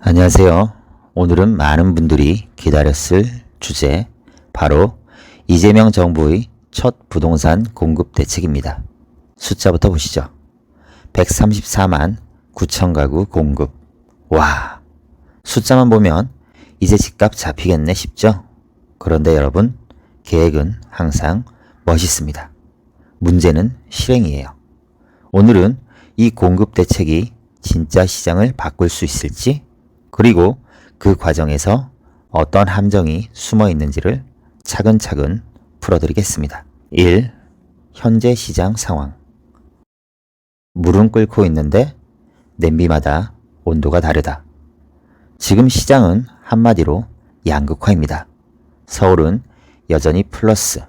안녕하세요. 오늘은 많은 분들이 기다렸을 주제, 바로 이재명 정부의 첫 부동산 공급 대책입니다. 숫자부터 보시죠. 134만 9천 가구 공급. 와, 숫자만 보면 이제 집값 잡히겠네 싶죠? 그런데 여러분, 계획은 항상 멋있습니다. 문제는 실행이에요. 오늘은 이 공급 대책이 진짜 시장을 바꿀 수 있을지, 그리고 그 과정에서 어떤 함정이 숨어 있는지를 차근차근 풀어드리겠습니다. 1. 현재 시장 상황. 물은 끓고 있는데 냄비마다 온도가 다르다. 지금 시장은 한마디로 양극화입니다. 서울은 여전히 플러스.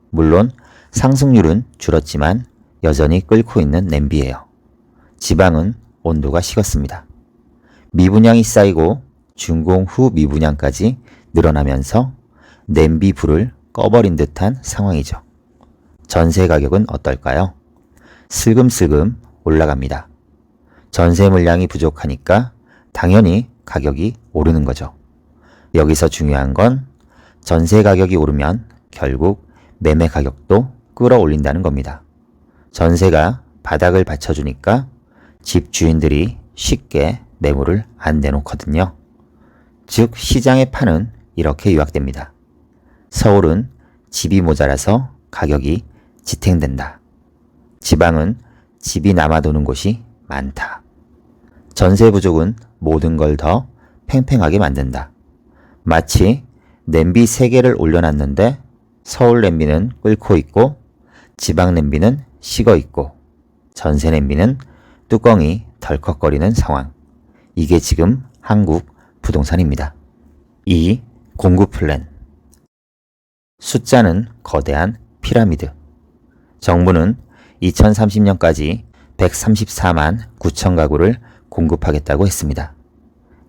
물론 상승률은 줄었지만 여전히 끓고 있는 냄비예요. 지방은 온도가 식었습니다. 미분양이 쌓이고 준공 후 미분양까지 늘어나면서 냄비 불을 꺼버린 듯한 상황이죠. 전세 가격은 어떨까요? 슬금슬금 올라갑니다. 전세 물량이 부족하니까 당연히 가격이 오르는 거죠. 여기서 중요한 건 전세 가격이 오르면 결국 매매 가격도 끌어올린다는 겁니다. 전세가 바닥을 받쳐주니까 집주인들이 쉽게 매물을 안 내놓거든요. 즉 시장의 판은 이렇게 요약됩니다. 서울은 집이 모자라서 가격이 지탱된다. 지방은 집이 남아도는 곳이 많다. 전세 부족은 모든 걸 더 팽팽하게 만든다. 마치 냄비 3개를 올려놨는데 서울 냄비는 끓고 있고 지방 냄비는 식어 있고 전세 냄비는 뚜껑이 덜컥거리는 상황. 이게 지금 한국 부동산입니다. 2. 공급 플랜. 숫자는 거대한 피라미드. 정부는 2030년까지 134만 9천 가구를 공급하겠다고 했습니다.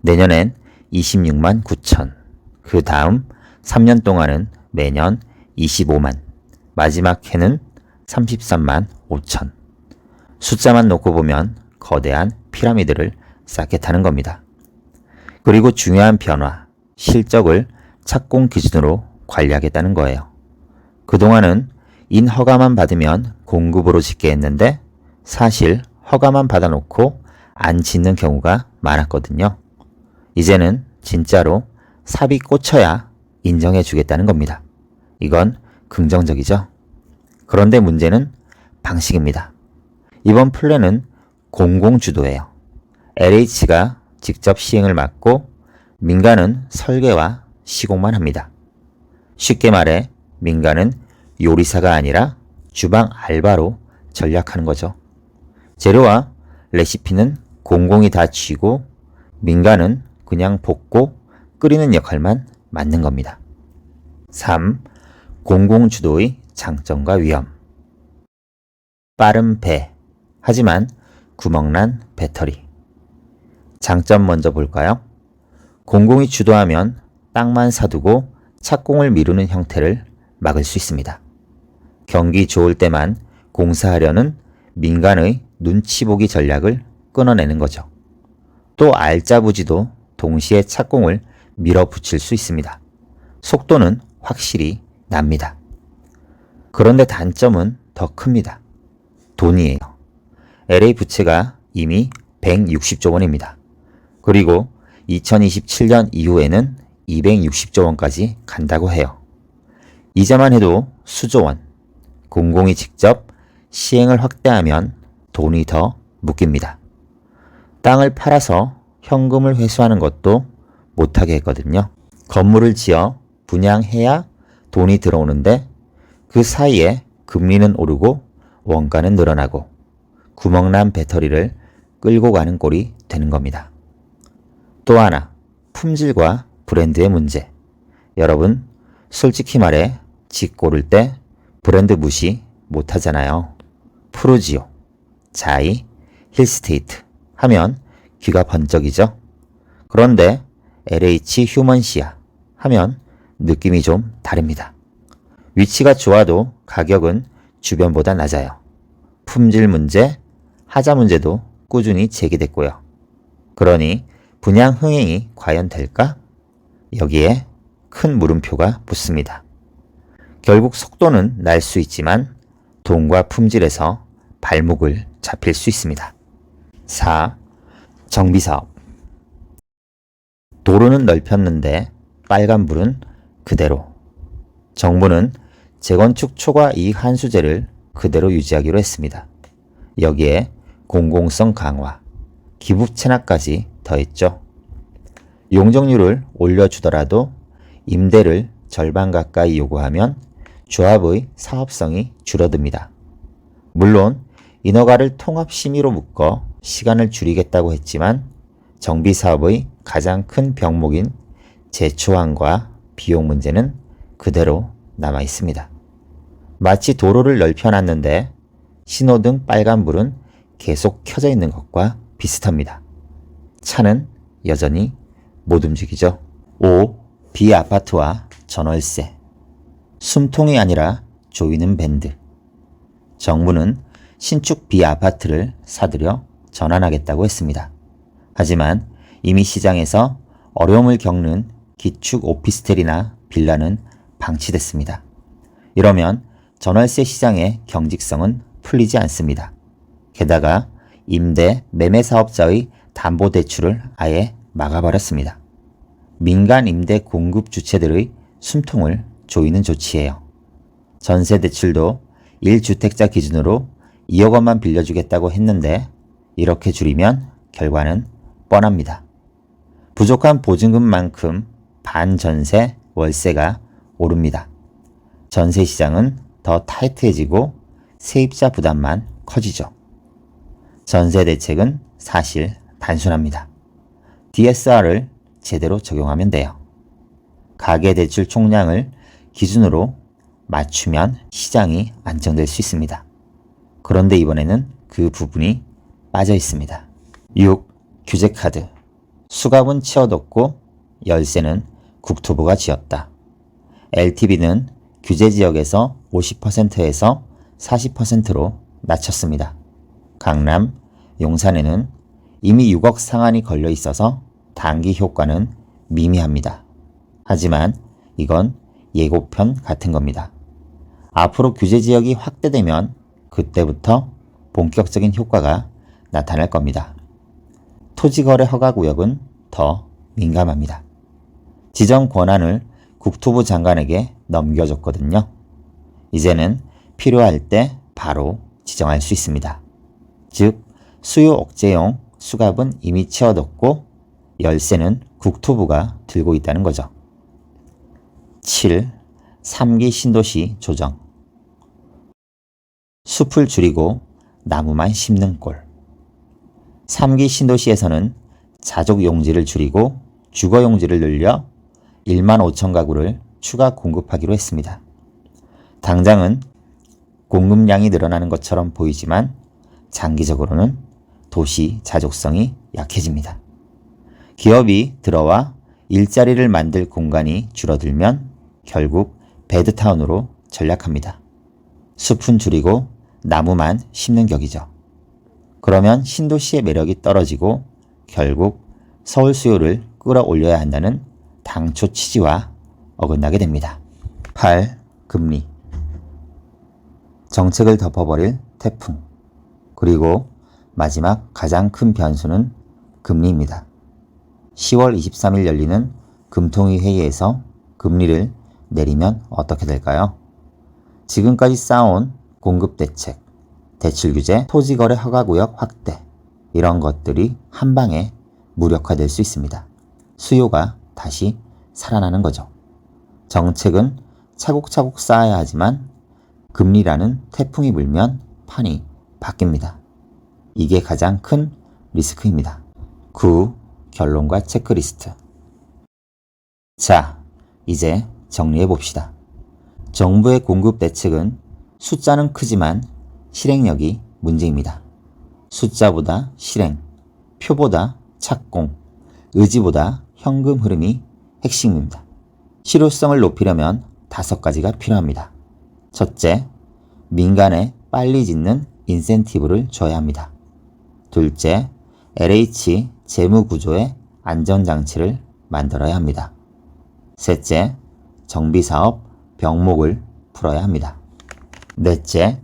내년엔 26만 9천, 그 다음 3년 동안은 매년 25만, 마지막 해는 33만 5천. 숫자만 놓고 보면 거대한 피라미드를 쌓게 타는 겁니다. 그리고 중요한 변화, 실적을 착공 기준으로 관리하겠다는 거예요. 그동안은 인허가만 받으면 공급으로 짓게 했는데 사실 허가만 받아놓고 안 짓는 경우가 많았거든요. 이제는 진짜로 삽이 꽂혀야 인정해 주겠다는 겁니다. 이건 긍정적이죠. 그런데 문제는 방식입니다. 이번 플랜은 공공주도예요. LH가 직접 시행을 맡고 민간은 설계와 시공만 합니다. 쉽게 말해 민간은 요리사가 아니라 주방 알바로 전략하는 거죠. 재료와 레시피는 공공이 다 쥐고 민간은 그냥 볶고 끓이는 역할만 맡는 겁니다. 3. 공공주도의 장점과 위험. 빠른 배, 하지만 구멍난 배터리. 장점 먼저 볼까요? 공공이 주도하면 땅만 사두고 착공을 미루는 형태를 막을 수 있습니다. 경기 좋을 때만 공사하려는 민간의 눈치 보기 전략을 끊어내는 거죠. 또 알짜부지도 동시에 착공을 밀어붙일 수 있습니다. 속도는 확실히 납니다. 그런데 단점은 더 큽니다. 돈이에요. LA 부채가 이미 160조 원입니다. 그리고 2027년 이후에는 260조 원까지 간다고 해요. 이자만 해도 수조 원. 공공이 직접 시행을 확대하면 돈이 더 묶입니다. 땅을 팔아서 현금을 회수하는 것도 못하게 했거든요. 건물을 지어 분양해야 돈이 들어오는데 그 사이에 금리는 오르고 원가는 늘어나고 구멍난 배터리를 끌고 가는 꼴이 되는 겁니다. 또 하나, 품질과 브랜드의 문제. 여러분, 솔직히 말해 집 고를 때 브랜드 무시 못하잖아요. 프루지오, 자이, 힐스테이트 하면 귀가 번쩍이죠. 그런데 LH 휴먼시아 하면 느낌이 좀 다릅니다. 위치가 좋아도 가격은 주변보다 낮아요. 품질 문제, 하자 문제도 꾸준히 제기됐고요. 그러니 분양 흥행이 과연 될까? 여기에 큰 물음표가 붙습니다. 결국 속도는 날 수 있지만 돈과 품질에서 발목을 잡힐 수 있습니다. 4. 정비사업. 도로는 넓혔는데 빨간불은 그대로. 정부는 재건축 초과 이익 환수제를 그대로 유지하기로 했습니다. 여기에 공공성 강화, 기부 체납까지 더했죠. 용적률을 올려주더라도 임대를 절반 가까이 요구하면 조합의 사업성이 줄어듭니다. 물론 인허가를 통합심의로 묶어 시간을 줄이겠다고 했지만 정비사업의 가장 큰 병목인 재초안과 비용 문제는 그대로 남아 있습니다. 마치 도로를 넓혀놨는데 신호등 빨간불은 계속 켜져 있는 것과 비슷합니다. 차는 여전히 못 움직이죠. 5. 비아파트와 전월세. 숨통이 아니라 조이는 밴드. 정부는 신축 비아파트를 사들여 전환하겠다고 했습니다. 하지만 이미 시장에서 어려움을 겪는 기축 오피스텔이나 빌라는 방치됐습니다. 이러면 전월세 시장의 경직성은 풀리지 않습니다. 게다가 임대, 매매 사업자의 담보대출을 아예 막아버렸습니다. 민간 임대 공급 주체들의 숨통을 조이는 조치예요. 전세대출도 1주택자 기준으로 2억 원만 빌려주겠다고 했는데 이렇게 줄이면 결과는 뻔합니다. 부족한 보증금만큼 반전세 월세가 오릅니다. 전세 시장은 더 타이트해지고 세입자 부담만 커지죠. 전세 대책은 사실 단순합니다. DSR을 제대로 적용하면 돼요. 가계대출 총량을 기준으로 맞추면 시장이 안정될 수 있습니다. 그런데 이번에는 그 부분이 빠져 있습니다. 6. 규제카드. 수갑은 치워뒀고 열쇠는 국토부가 쥐었다. LTV는 규제 지역에서 50%에서 40%로 낮췄습니다. 강남, 용산에는 이미 6억 상한이 걸려 있어서 단기 효과는 미미합니다. 하지만 이건 예고편 같은 겁니다. 앞으로 규제 지역이 확대되면 그때부터 본격적인 효과가 나타날 겁니다. 토지거래 허가구역은 더 민감합니다. 지정 권한을 국토부 장관에게 넘겨줬거든요. 이제는 필요할 때 바로 지정할 수 있습니다. 즉, 수요 억제용 수갑은 이미 채워뒀고 열쇠는 국토부가 들고 있다는 거죠. 7. 3기 신도시 조정. 숲을 줄이고 나무만 심는 꼴. 3기 신도시에서는 자족 용지를 줄이고 주거 용지를 늘려 1만 5천 가구를 추가 공급하기로 했습니다. 당장은 공급량이 늘어나는 것처럼 보이지만 장기적으로는 도시 자족성이 약해집니다. 기업이 들어와 일자리를 만들 공간이 줄어들면 결국 배드타운으로 전락합니다. 숲은 줄이고 나무만 심는 격이죠. 그러면 신도시의 매력이 떨어지고 결국 서울 수요를 끌어올려야 한다는 당초 취지와 어긋나게 됩니다. 8. 금리. 정책을 덮어버릴 태풍. 그리고 마지막 가장 큰 변수는 금리입니다. 10월 23일 열리는 금통위 회의에서 금리를 내리면 어떻게 될까요? 지금까지 쌓아온 공급대책, 대출규제, 토지거래 허가구역 확대 이런 것들이 한 방에 무력화될 수 있습니다. 수요가 다시 살아나는 거죠. 정책은 차곡차곡 쌓아야 하지만 금리라는 태풍이 불면 판이 바뀝니다. 이게 가장 큰 리스크입니다. 9. 결론과 체크리스트. 자, 이제 정리해 봅시다. 정부의 공급 대책은 숫자는 크지만 실행력이 문제입니다. 숫자보다 실행, 표보다 착공, 의지보다 현금 흐름이 핵심입니다. 실효성을 높이려면 5가지가 필요합니다. 첫째, 민간에 빨리 짓는 인센티브를 줘야 합니다. 둘째, LH 재무 구조의 안전장치를 만들어야 합니다. 셋째, 정비사업 병목을 풀어야 합니다. 넷째,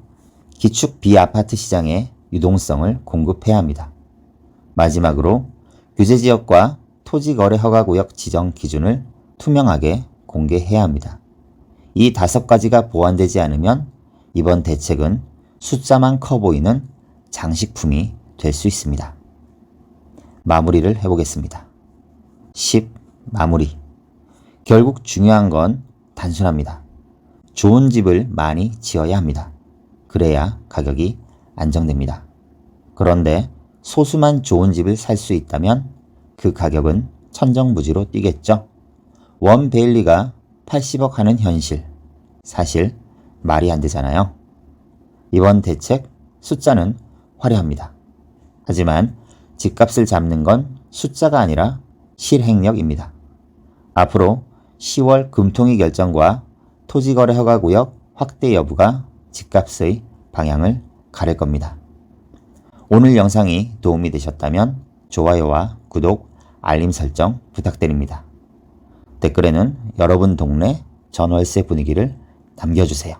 기축 비아파트 시장의 유동성을 공급해야 합니다. 마지막으로 규제지역과 토지거래허가구역 지정 기준을 투명하게 공개해야 합니다. 이 5가지가 보완되지 않으면 이번 대책은 숫자만 커 보이는 장식품이 될 수 있습니다. 마무리를 해보겠습니다. 10. 마무리. 결국 중요한 건 단순합니다. 좋은 집을 많이 지어야 합니다. 그래야 가격이 안정됩니다. 그런데 소수만 좋은 집을 살 수 있다면 그 가격은 천정부지로 뛰겠죠. 원 베일리가 80억 하는 현실. 사실 말이 안 되잖아요. 이번 대책 숫자는 화려합니다. 하지만 집값을 잡는 건 숫자가 아니라 실행력입니다. 앞으로 10월 금통위 결정과 토지거래허가구역 확대 여부가 집값의 방향을 가릴 겁니다. 오늘 영상이 도움이 되셨다면 좋아요와 구독, 알림 설정 부탁드립니다. 댓글에는 여러분 동네 전월세 분위기를 남겨주세요.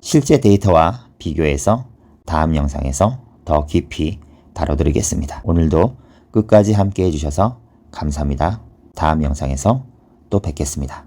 실제 데이터와 비교해서 다음 영상에서 더 깊이 다뤄드리겠습니다. 오늘도 끝까지 함께 해주셔서 감사합니다. 다음 영상에서 또 뵙겠습니다.